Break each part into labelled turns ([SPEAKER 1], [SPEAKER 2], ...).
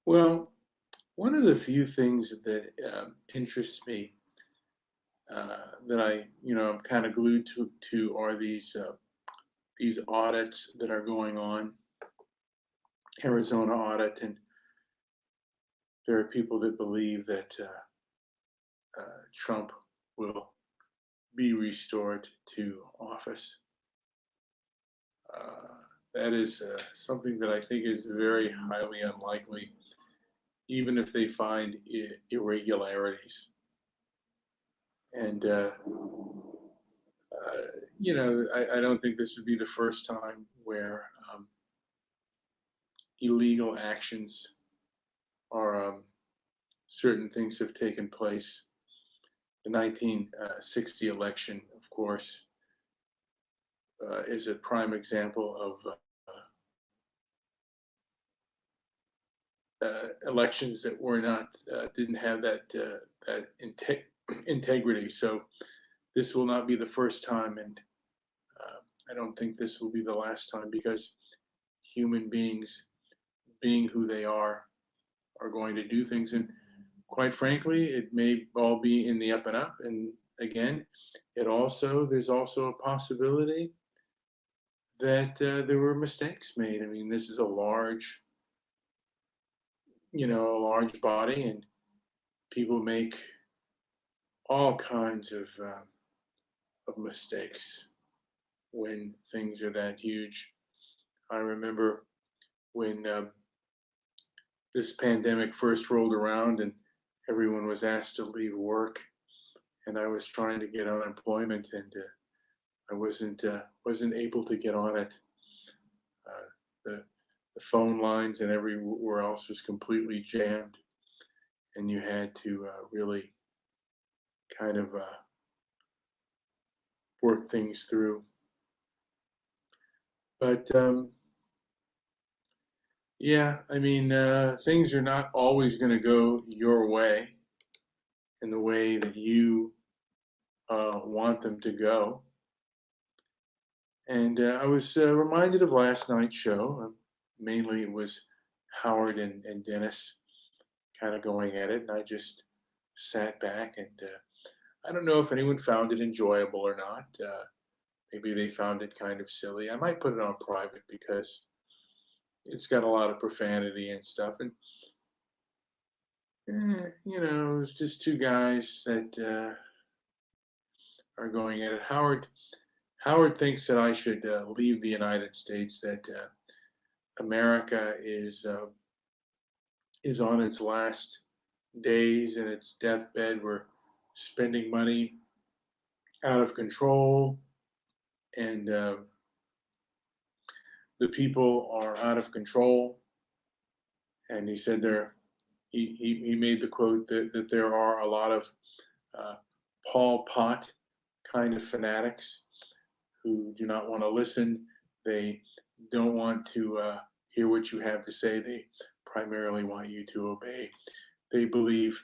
[SPEAKER 1] Well, one of the few things that interests me that I'm kind of glued to are these audits that are going on, Arizona audit, and there are people that believe that Trump will be restored to office. Uh, that is something that I think is very highly unlikely, even if they find irregularities. And uh, I don't think this would be the first time where illegal actions or certain things have taken place. The 1960 election, of course, is a prime example of elections that were not didn't have that integrity. So this will not be the first time, and I don't think this will be the last time because human beings, being who they are going to do things. And quite frankly, it may all be in the up and up. And again, there's also a possibility that there were mistakes made. I mean, this is a large body, and people make all kinds of mistakes when things are that huge. I remember when this pandemic first rolled around and everyone was asked to leave work, and I was trying to get unemployment, and I wasn't able to get on it. Uh, the the phone lines and everywhere else was completely jammed, and you had to really kind of work things through. But yeah, I mean, things are not always going to go your way in the way that you want them to go. And I was reminded of last night's show. Mainly, it was Howard and Dennis kind of going at it, and I just sat back and I don't know if anyone found it enjoyable or not. Maybe they found it kind of silly. I might put it on private because it's got a lot of profanity and stuff. And it was just two guys that are going at it. Howard thinks that I should leave the United States. That America is on its last days and its deathbed. We're spending money out of control, and the people are out of control. And he said he made the quote that there are a lot of uh, Paul Pot kind of fanatics who do not want to listen. They don't want to hear what you have to say. They primarily want you to obey. They believe,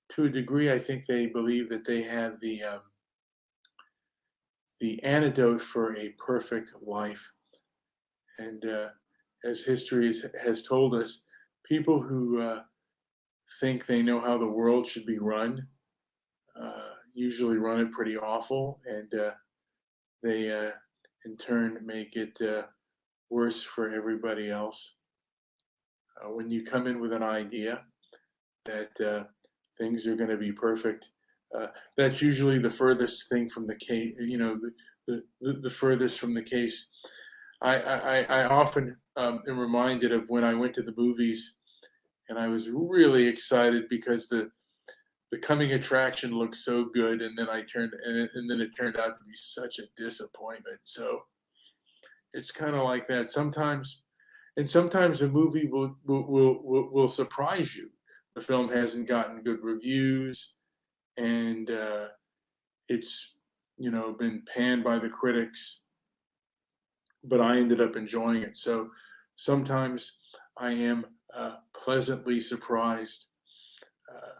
[SPEAKER 1] to a degree, I think they believe that they have the antidote for a perfect life. And as history has told us, people who think they know how the world should be run usually run it pretty awful, and they in turn make it worse for everybody else. When you come in with an idea that things are going to be perfect, that's usually the furthest thing from the case. The furthest from the case. I often am reminded of when I went to the movies, and I was really excited because the coming attraction looked so good, and then and then it turned out to be such a disappointment. So it's kind of like that sometimes, and sometimes a movie will surprise you. The film hasn't gotten good reviews, and it's been panned by the critics, but I ended up enjoying it. So sometimes I am pleasantly surprised. Uh,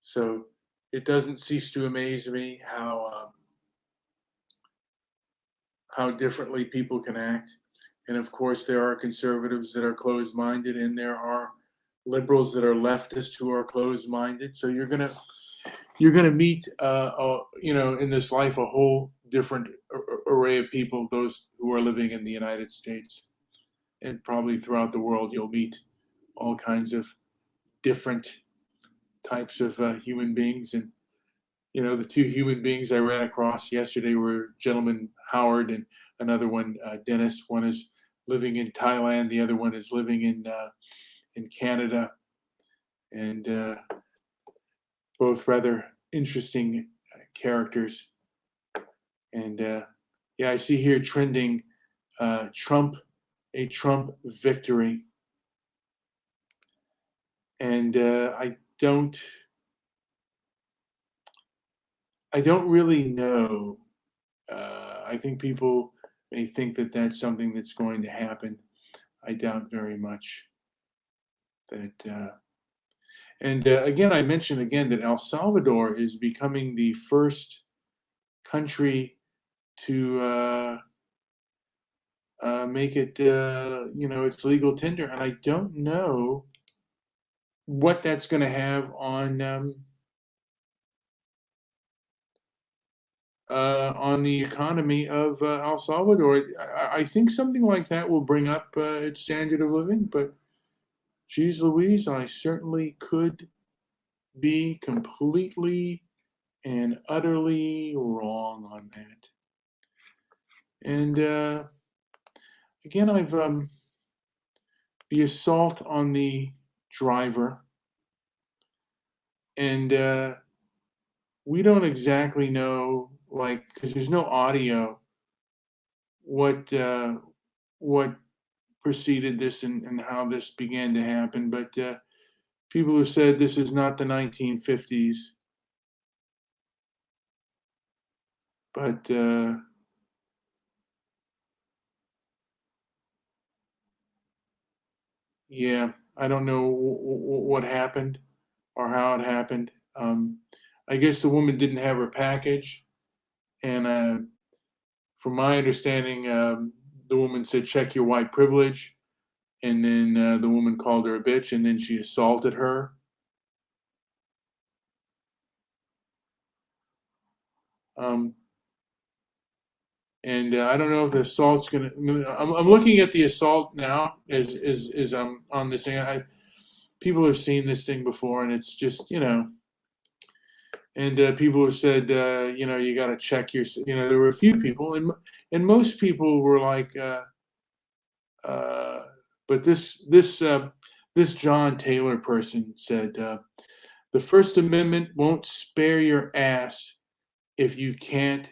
[SPEAKER 1] so it doesn't cease to amaze me how differently people can act. And of course, there are conservatives that are closed minded, and there are liberals that are leftists who are closed-minded. So you're gonna meet, in this life, a whole different array of people. Those who are living in the United States, and probably throughout the world, you'll meet all kinds of different types of human beings. And the two human beings I ran across yesterday were gentleman Howard and another one, Dennis. One is living in Thailand, the other one is living in Canada, and both rather interesting characters. And yeah, I see here trending Trump, a Trump victory, and I don't really know. I think people may think that that's something that's going to happen. I doubt very much that. And again, I mentioned again that El Salvador is becoming the first country to make it, it's legal tender, and I don't know what that's going to have on the economy of El Salvador. I think something like that will bring up its standard of living, but geez Louise, I certainly could be completely and utterly wrong on that. And again, I've the assault on the driver, and we don't exactly know, like, because there's no audio, what preceded this and how this began to happen. But people have said this is not the 1950s, but yeah, I don't know what happened or how it happened. I guess the woman didn't have her package, and from my understanding, the woman said, "Check your white privilege," and then the woman called her a bitch, and then she assaulted her. Um, and I don't know if the assault's gonna. I'm looking at the assault now as I'm on this thing. People have seen this thing before, and it's just and people have said you got to check your. There were a few people, and most people were like, but this John Taylor person said, the First Amendment won't spare your ass if you can't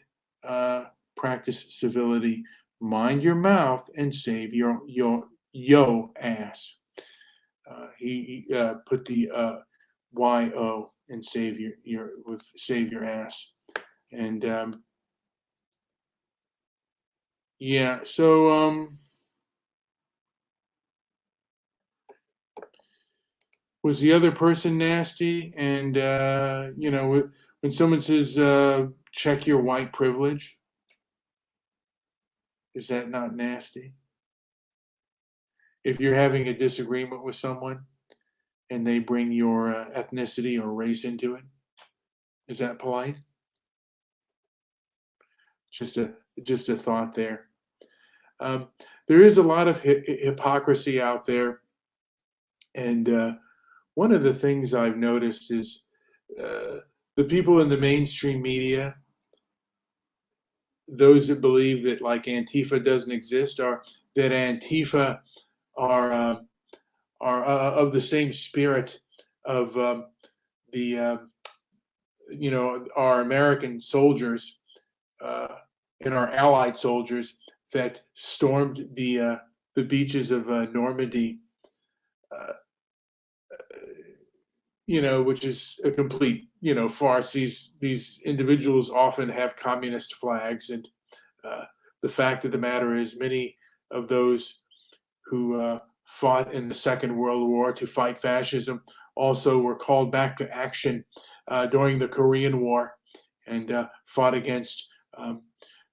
[SPEAKER 1] practice civility. Mind your mouth and save yo ass. He put the yo and save save your ass. And yeah, so was the other person nasty? And when someone says check your white privilege, is that not nasty? If you're having a disagreement with someone and they bring your ethnicity or race into it, is that polite? Just a thought there. Um, there is a lot of hypocrisy out there, and one of the things I've noticed is the people in the mainstream media, those that believe that like Antifa doesn't exist, or that Antifa are of the same spirit of the our American soldiers and our Allied soldiers that stormed the beaches of Normandy, uh, which is a complete farce. These individuals often have communist flags, and uh, the fact of the matter is, many of those who fought in the Second World War to fight fascism also were called back to action during the Korean War, and fought against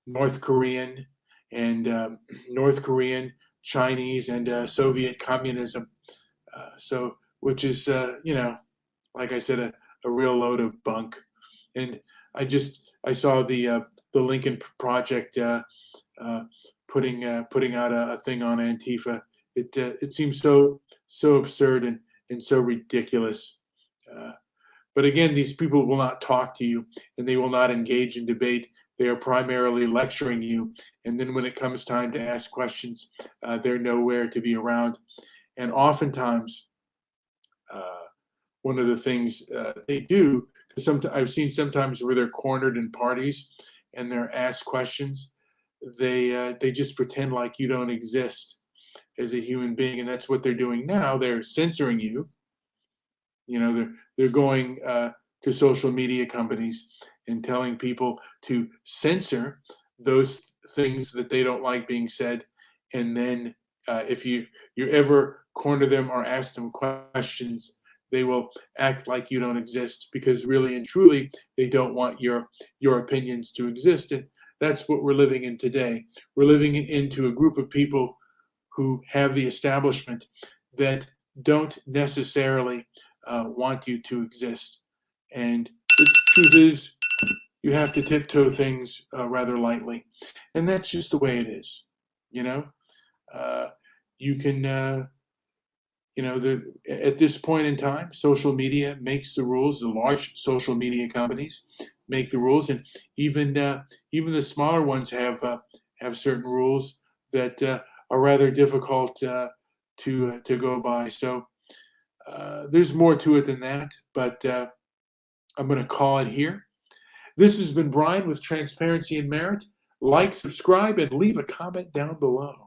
[SPEAKER 1] North Korean and North Korean, Chinese, and Soviet communism. So which is, like I said, a real load of bunk. And I saw the Lincoln Project uh, putting out a thing on Antifa. It seems so absurd and so ridiculous. Uh, but again, these people will not talk to you, and they will not engage in debate. They are primarily lecturing you, and then when it comes time to ask questions, they're nowhere to be around. And oftentimes, uh, one of the things they do, I've seen sometimes where they're cornered in parties and they're asked questions, they just pretend like you don't exist as a human being, and that's what they're doing now. They're censoring you. They're going to social media companies and telling people to censor those things that they don't like being said, and then if you ever corner them or ask them questions, they will act like you don't exist, because really and truly they don't want your opinions to exist. And that's what we're living in today. We're living into a group of people who have the establishment that don't necessarily want you to exist. And the truth is, you have to tiptoe things rather lightly. And that's just the way it is. You know, uh, you can, at this point in time, social media makes the rules. The large social media companies make the rules, and even the smaller ones have certain rules that are rather difficult to go by. So there's more to it than that, but I'm going to call it here. This has been Brian with Transparency and Merit. Like, subscribe, and leave a comment down below.